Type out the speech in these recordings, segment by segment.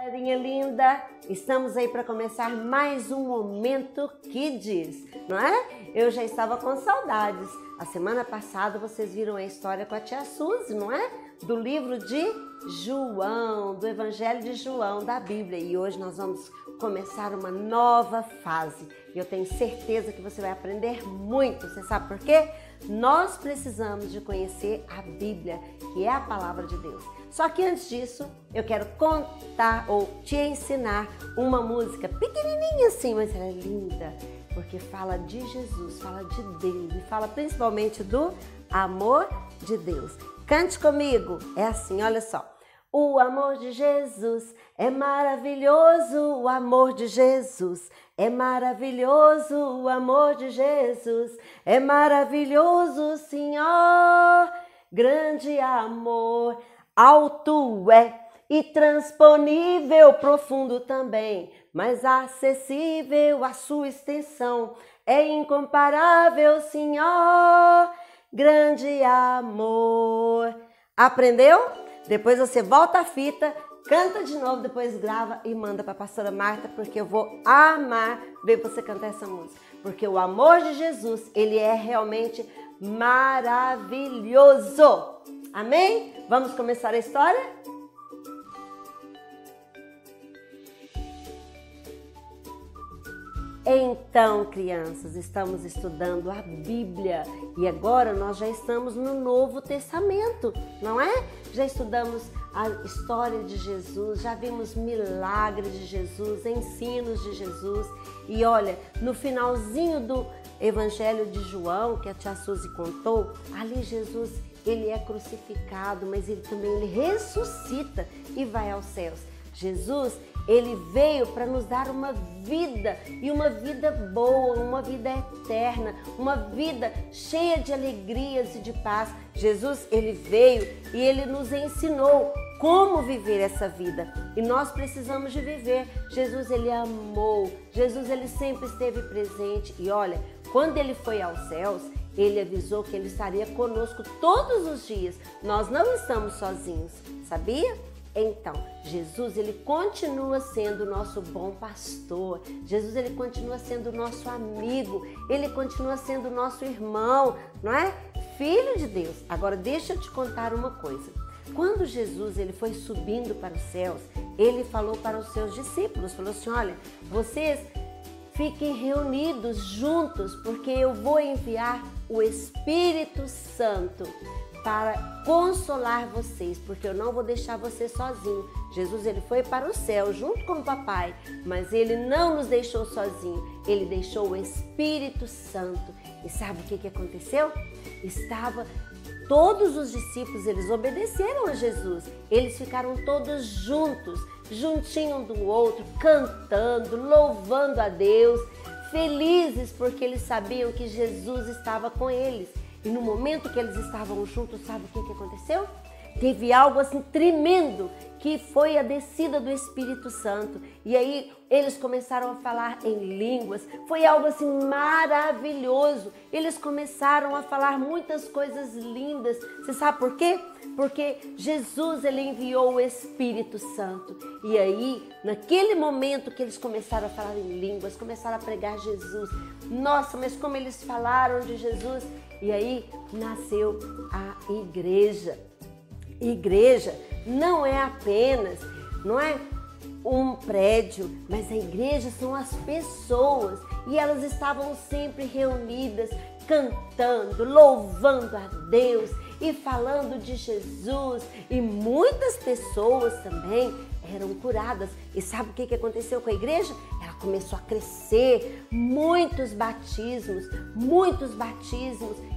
Galerinha linda, estamos aí para começar mais um Momento Kids, não é? Eu já estava com saudades. A semana passada vocês viram a história com a tia Suzy, não é? Do livro de João, do Evangelho de João, da Bíblia. E hoje nós vamos começar uma nova fase. E eu tenho certeza que você vai aprender muito. Você sabe por quê? Nós precisamos de conhecer a Bíblia, que é a palavra de Deus. Só que antes disso, eu quero contar ou te ensinar uma música pequenininha assim, mas ela é linda, porque fala de Jesus, fala de Deus e fala principalmente do amor de Deus. Cante comigo, é assim, olha só. O amor de Jesus é maravilhoso, o amor de Jesus é maravilhoso, o amor de Jesus é maravilhoso, Senhor. Grande amor, alto é e transponível, profundo também, mas acessível a sua extensão. É incomparável, Senhor, grande amor. Aprendeu? Depois você volta a fita, canta de novo, depois grava e manda para a pastora Marta, porque eu vou amar ver você cantar essa música. Porque o amor de Jesus, ele é realmente maravilhoso. Amém? Vamos começar a história? Então, crianças, estamos estudando a Bíblia e agora nós já estamos no Novo Testamento, não é? Já estudamos a história de Jesus, já vimos milagres de Jesus, ensinos de Jesus. E olha, no finalzinho do Evangelho de João, que a tia Suzy contou, ali Jesus, ele é crucificado, mas ele ressuscita e vai aos céus. Jesus, ele veio para nos dar uma vida, e uma vida boa, uma vida eterna, uma vida cheia de alegrias e de paz. Jesus, ele veio e ele nos ensinou como viver essa vida. E nós precisamos de viver. Jesus, ele amou. Jesus, ele sempre esteve presente. E olha, quando ele foi aos céus, ele avisou que ele estaria conosco todos os dias. Nós não estamos sozinhos, sabia? Então, Jesus, ele continua sendo o nosso bom pastor. Jesus, ele continua sendo o nosso amigo. Ele continua sendo o nosso irmão, não é? Filho de Deus. Agora, deixa eu te contar uma coisa. Quando Jesus, ele foi subindo para os céus, ele falou para os seus discípulos, falou assim, olha, vocês fiquem reunidos juntos, porque eu vou enviar o Espírito Santo para consolar vocês, porque eu não vou deixar vocês sozinhos. Jesus, ele foi para o céu junto com o papai, mas ele não nos deixou sozinhos. Ele deixou o Espírito Santo. E sabe o que aconteceu? Todos os discípulos, eles obedeceram a Jesus. Eles ficaram todos juntos, juntinho um do outro, cantando, louvando a Deus, felizes porque eles sabiam que Jesus estava com eles. E no momento que eles estavam juntos, sabe o que aconteceu? Teve algo assim tremendo, que foi a descida do Espírito Santo. E aí eles começaram a falar em línguas. Foi algo assim maravilhoso. Eles começaram a falar muitas coisas lindas. Você sabe por quê? Porque Jesus, ele enviou o Espírito Santo. E aí, naquele momento que eles começaram a falar em línguas, começaram a pregar Jesus. Nossa, mas como eles falaram de Jesus. E aí nasceu a igreja. Igreja não é apenas, não é um prédio, mas a igreja são as pessoas. E elas estavam sempre reunidas, cantando, louvando a Deus e falando de Jesus. E muitas pessoas também eram curadas. E sabe o que aconteceu com a igreja? Ela começou a crescer, muitos batismos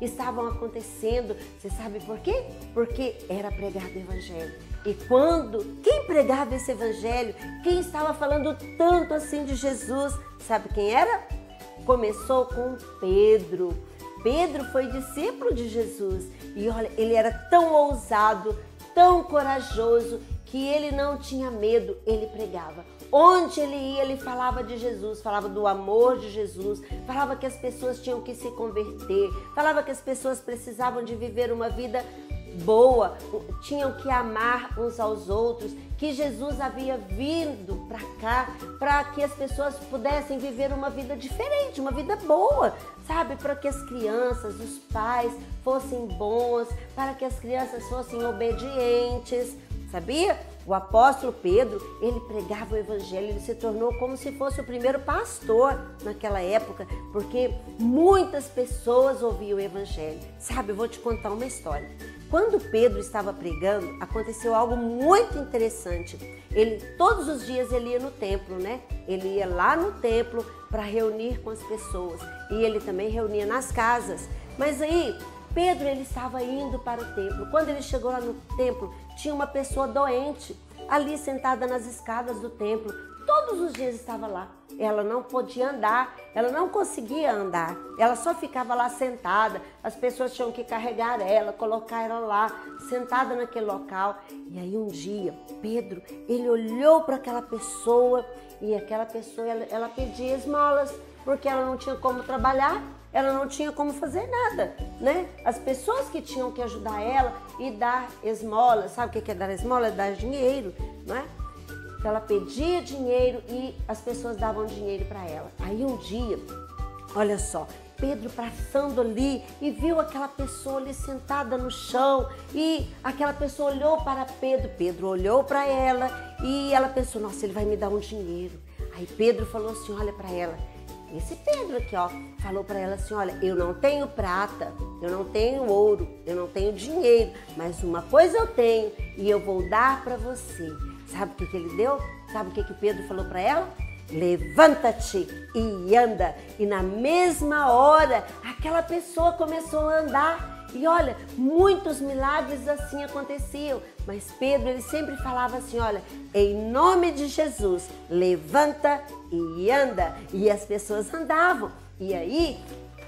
estavam acontecendo. Você sabe por quê? Porque era pregado o evangelho. E quem pregava esse evangelho, quem estava falando tanto assim de Jesus, sabe quem era? Começou com Pedro. Pedro foi discípulo de Jesus e olha, ele era tão ousado, tão corajoso, que ele não tinha medo, ele pregava. Onde ele ia, ele falava de Jesus, falava do amor de Jesus, falava que as pessoas tinham que se converter, falava que as pessoas precisavam de viver uma vida boa, tinham que amar uns aos outros, que Jesus havia vindo para cá para que as pessoas pudessem viver uma vida diferente, uma vida boa, sabe? Para que as crianças, os pais fossem bons, para que as crianças fossem obedientes, sabia? O apóstolo Pedro, ele pregava o evangelho, ele se tornou como se fosse o primeiro pastor naquela época, porque muitas pessoas ouviam o evangelho. Sabe, eu vou te contar uma história. Quando Pedro estava pregando, aconteceu algo muito interessante. Todos os dias ele ia no templo, né? Ele ia lá no templo para reunir com as pessoas. E ele também reunia nas casas. Mas aí, Pedro, ele estava indo para o templo. Quando ele chegou lá no templo, tinha uma pessoa doente ali sentada nas escadas do templo. Todos os dias estava lá. Ela não podia andar, ela não conseguia andar. Ela só ficava lá sentada. As pessoas tinham que carregar ela, colocar ela lá, sentada naquele local. E aí um dia, Pedro, ele olhou para aquela pessoa e aquela pessoa, ela pedia esmolas, porque ela não tinha como trabalhar, ela não tinha como fazer nada, né? As pessoas que tinham que ajudar ela e dar esmolas, sabe o que é dar esmola? É dar dinheiro, não é? Então ela pedia dinheiro e as pessoas davam dinheiro para ela. Aí um dia, olha só, Pedro passando ali e viu aquela pessoa ali sentada no chão e aquela pessoa olhou para Pedro, Pedro olhou para ela e ela pensou, nossa, ele vai me dar um dinheiro. Aí Pedro falou assim, olha para ela, esse Pedro aqui, ó, falou para ela assim, olha, eu não tenho prata, eu não tenho ouro, eu não tenho dinheiro, mas uma coisa eu tenho e eu vou dar para você. Sabe o que ele deu? Sabe o que Pedro falou para ela? Levanta-te e anda. E na mesma hora, aquela pessoa começou a andar. E olha, muitos milagres assim aconteciam. Mas Pedro, ele sempre falava assim, olha, em nome de Jesus, levanta e anda. E as pessoas andavam. E aí,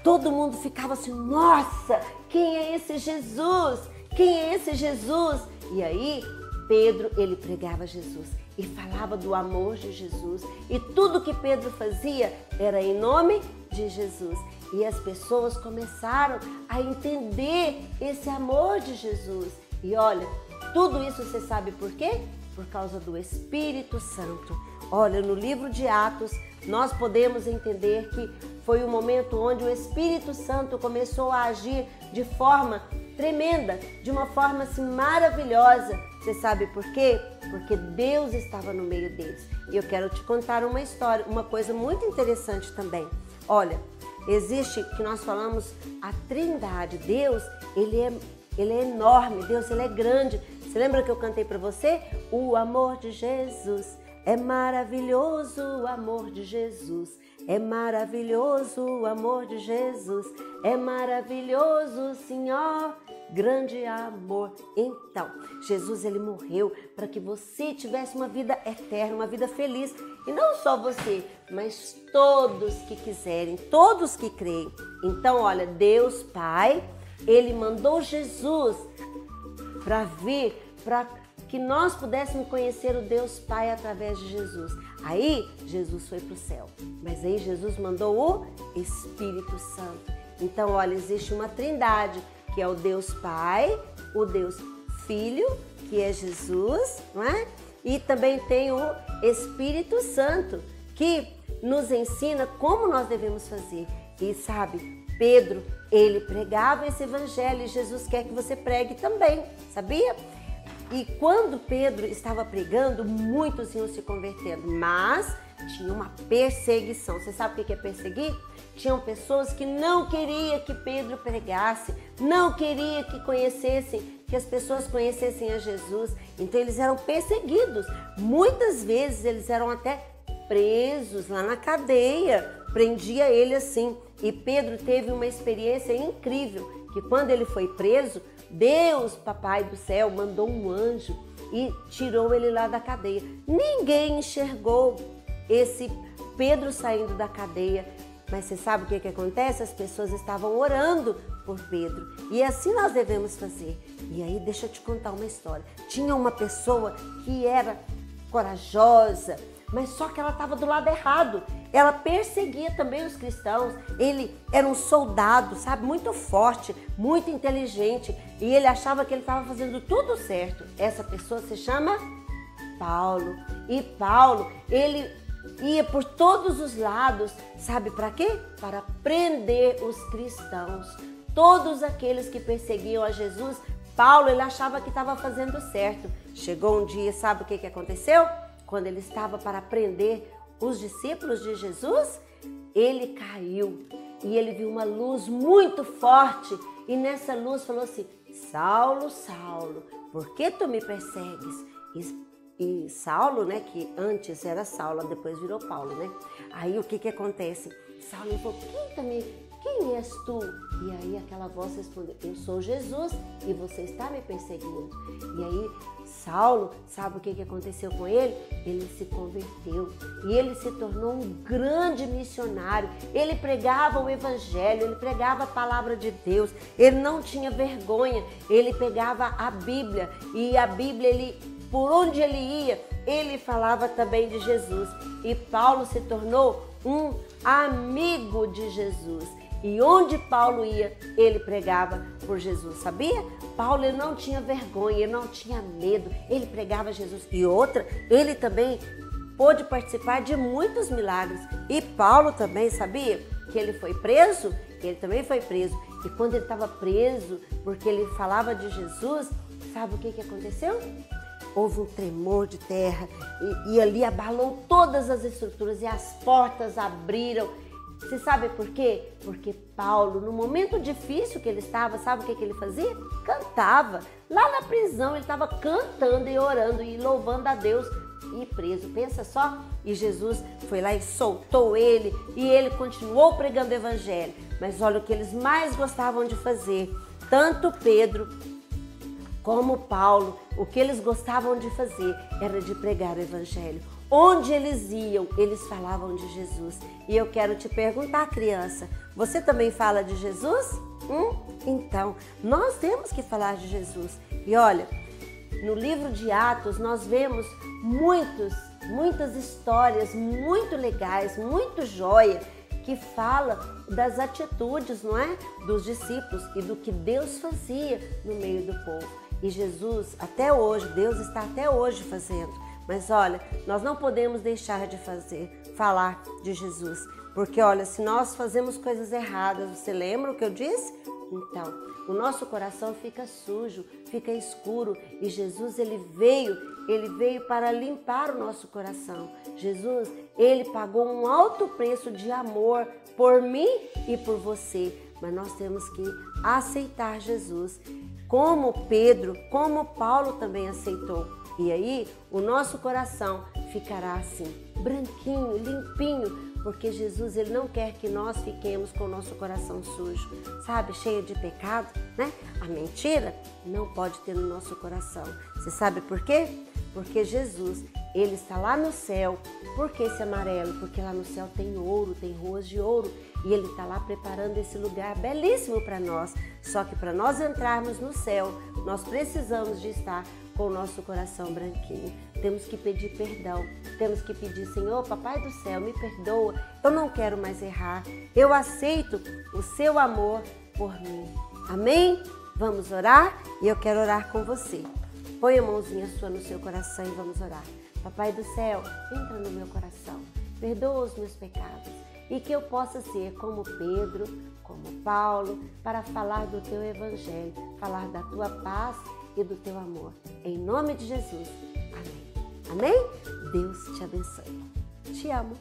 todo mundo ficava assim, nossa, quem é esse Jesus? Quem é esse Jesus? E aí, Pedro, ele pregava Jesus e falava do amor de Jesus. E tudo que Pedro fazia era em nome de Jesus. E as pessoas começaram a entender esse amor de Jesus. E olha, tudo isso você sabe por quê? Por causa do Espírito Santo. Olha, no livro de Atos, nós podemos entender que foi o momento onde o Espírito Santo começou a agir de forma tremenda, de uma forma assim maravilhosa. Você sabe por quê? Porque Deus estava no meio deles. E eu quero te contar uma história, uma coisa muito interessante também. Olha, existe, que nós falamos, a Trindade. Deus, ele é enorme, Deus, ele é grande. Você lembra que eu cantei para você? O amor de Jesus é maravilhoso, o amor de Jesus. É maravilhoso o amor de Jesus, é maravilhoso, Senhor, grande amor. Então, Jesus, ele morreu para que você tivesse uma vida eterna, uma vida feliz. E não só você, mas todos que quiserem, todos que creem. Então, olha, Deus Pai, ele mandou Jesus para vir, para que nós pudéssemos conhecer o Deus Pai através de Jesus. Aí, Jesus foi para o céu, mas aí Jesus mandou o Espírito Santo. Então, olha, existe uma trindade, que é o Deus Pai, o Deus Filho, que é Jesus, não é? E também tem o Espírito Santo, que nos ensina como nós devemos fazer. E sabe, Pedro, ele pregava esse evangelho e Jesus quer que você pregue também, sabia? E quando Pedro estava pregando, muitos iam se convertendo, mas tinha uma perseguição. Você sabe o que é perseguir? Tinham pessoas que não queriam que Pedro pregasse, não queriam que as pessoas conhecessem a Jesus. Então eles eram perseguidos. Muitas vezes eles eram até presos lá na cadeia, prendia ele assim. E Pedro teve uma experiência incrível, que quando ele foi preso, Deus, Papai do céu, mandou um anjo e tirou ele lá da cadeia. Ninguém enxergou esse Pedro saindo da cadeia. Mas você sabe o que acontece? As pessoas estavam orando por Pedro. E assim nós devemos fazer. E aí deixa eu te contar uma história. Tinha uma pessoa que era corajosa, mas só que ela estava do lado errado. Ela perseguia também os cristãos. Ele era um soldado, sabe, muito forte, muito inteligente, e ele achava que ele estava fazendo tudo certo. Essa pessoa se chama Paulo. E Paulo, ele ia por todos os lados, sabe para quê? Para prender os cristãos. Todos aqueles que perseguiam a Jesus, Paulo, ele achava que estava fazendo certo. Chegou um dia, sabe o que aconteceu? Quando ele estava para prender os discípulos de Jesus, ele caiu e ele viu uma luz muito forte, e nessa luz falou assim: Saulo, Saulo, por que tu me persegues? E Saulo, né, que antes era Saulo, depois virou Paulo, né? Aí o que acontece? Saulo falou: quem és tu? E aí aquela voz respondeu: eu sou Jesus e você está me perseguindo. E aí Saulo, sabe o que aconteceu com ele? Ele se converteu e ele se tornou um grande missionário. Ele pregava o evangelho, ele pregava a palavra de Deus, ele não tinha vergonha, ele pegava a Bíblia, e a Bíblia, por onde ele ia, ele falava também de Jesus. E Paulo se tornou um amigo de Jesus. E onde Paulo ia, ele pregava por Jesus, sabia? Paulo, ele não tinha vergonha, ele não tinha medo, ele pregava Jesus. E outra, ele também pôde participar de muitos milagres. E Paulo também, sabia? Que ele foi preso, ele também foi preso. E quando ele estava preso, porque ele falava de Jesus, sabe o que aconteceu? Houve um tremor de terra e ali abalou todas as estruturas e as portas abriram. Você sabe por quê? Porque Paulo, no momento difícil que ele estava, sabe o que ele fazia? Cantava. Lá na prisão ele estava cantando e orando e louvando a Deus, e preso. Pensa só. E Jesus foi lá e soltou ele, e ele continuou pregando o evangelho. Mas olha o que eles mais gostavam de fazer. Tanto Pedro como Paulo, o que eles gostavam de fazer era de pregar o evangelho. Onde eles iam, eles falavam de Jesus. E eu quero te perguntar, criança, você também fala de Jesus? Então, nós temos que falar de Jesus. E olha, no livro de Atos nós vemos muitas histórias muito legais, muito joia, que fala das atitudes, não é? Dos discípulos e do que Deus fazia no meio do povo. E Jesus, até hoje, Deus está até hoje fazendo. Mas olha, nós não podemos deixar de falar de Jesus. Porque olha, se nós fazemos coisas erradas, você lembra o que eu disse? Então, o nosso coração fica sujo, fica escuro. E Jesus, ele veio para limpar o nosso coração. Jesus, ele pagou um alto preço de amor por mim e por você. Mas nós temos que aceitar Jesus. Como Pedro, como Paulo também aceitou. E aí o nosso coração ficará assim, branquinho, limpinho, porque Jesus, ele não quer que nós fiquemos com o nosso coração sujo, sabe, cheio de pecado, né? A mentira não pode ter no nosso coração. Você sabe por quê? Porque Jesus, ele está lá no céu. Por que esse amarelo? Porque lá no céu tem ouro, tem ruas de ouro, e ele está lá preparando esse lugar belíssimo para nós. Só que para nós entrarmos no céu, nós precisamos de estar com o nosso coração branquinho. Temos que pedir perdão, temos que pedir: Senhor, Papai do céu, me perdoa, eu não quero mais errar, eu aceito o seu amor por mim. Amém? Vamos orar? E eu quero orar com você. Põe a mãozinha sua no seu coração e vamos orar. Papai do céu, entra no meu coração, perdoa os meus pecados, e que eu possa ser como Pedro, como Paulo, para falar do teu evangelho, falar da tua paz e do teu amor. Em nome de Jesus. Amém. Amém? Deus te abençoe. Te amo.